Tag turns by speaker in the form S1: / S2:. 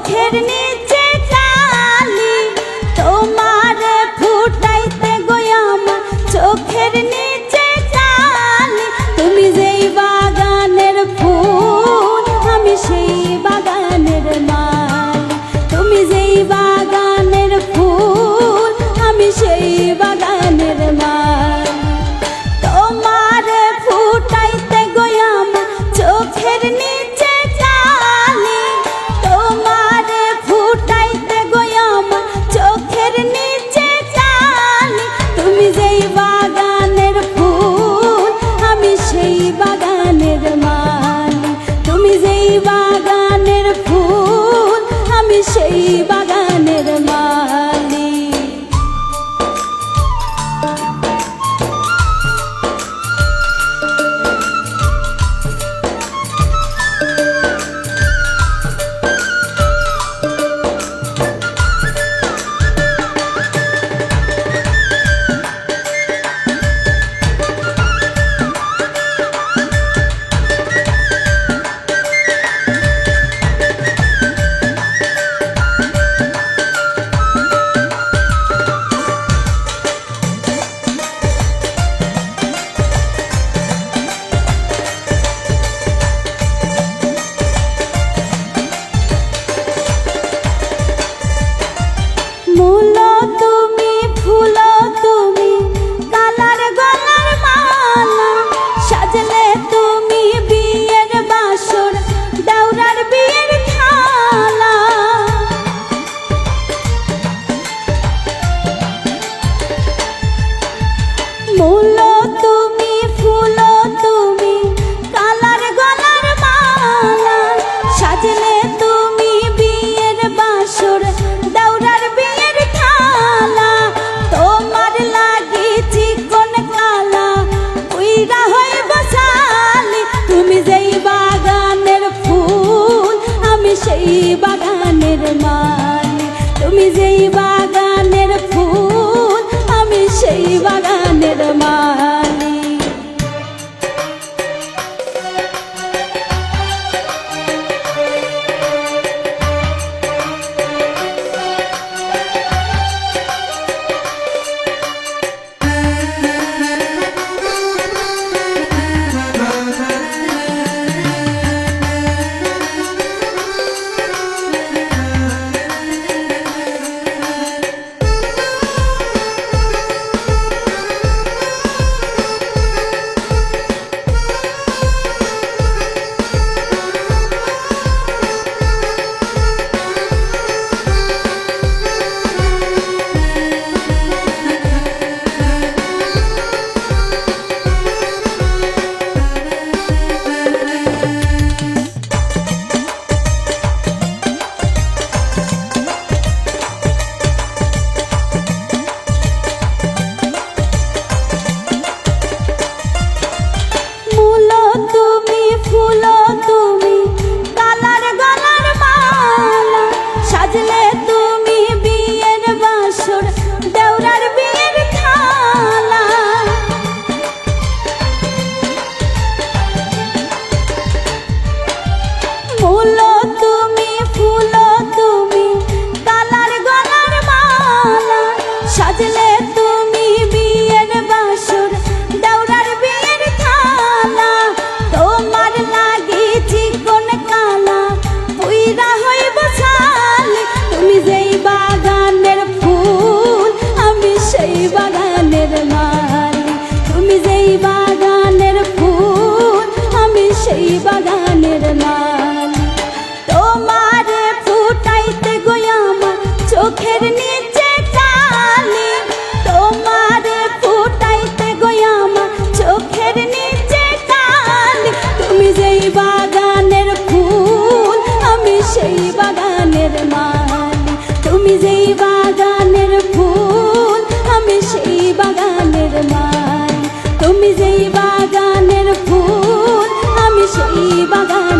S1: চোখের নিচে কালি তোমার ফুটাইতে গো আমার চোখের নিচে কালি তুমি যেই বাগানের ফুল আমি সেই বাগানের মালি তুমি যেই বাগানের ফুল আমি সেই বাগানের মালি তোমার ফুটাইতে গো আমার চোখের নিচে কালি তোমার ফুটাইতে গো আমার চোখের নিচে কালি তুমি যেই বাগানের ফুল আমি সেই বাগানের মালি তুমি যেই বাগানের ফুল আমি সেই বাগানের মালি মূল তুমি ফুল তুমি কালার গলার মালা সাজলে তুমি বিয়ের বাসর দাওরার বিয়ের থালা মূল তুমি ফুল তুমি কালার গলার মালা সাজলে তুমি বিয়ের বাসর দাওরার বিয়ের থালা তোমার লাগি চিকন কালা উইরা হয়ে বসালি তুমি যেই বাগানের ফুল আমি সেই বাগানের মালি তুমি যেই বাগানের ফুল আমি সেই বাগানের মালি তুমি ফুল তুমি কালার গলার মালা সাজলে তুমি বিয়ের বাসর দেওরার বিয়ের থালা মূল তুমি ফুল তুমি কালার গলার মালা সাজলে তুমি বিয়ের বাসর দেওরার বিয়ের থালা তোমার লাগি চিকন কালা উইরা হয়ে বসালি তুমি যেই বাগানের ফুল আমি সেই বাগানের মালি তুমি যেই বাগানের ফুল আমি সেই বাগানের মালি তোমার ফুটাইতে গো আমার চোখের নিচে কালি তোমার ফুটাইতে গো আমার চোখের নিচে কালি তুমি যেই বাগানের ফুল আমি সেই বাগানের মালি তুমি যেই বাগানের ফুল আমি সেই বাগানের মালি তুমি যেই বাগানের ফুল আমি সেই বাগান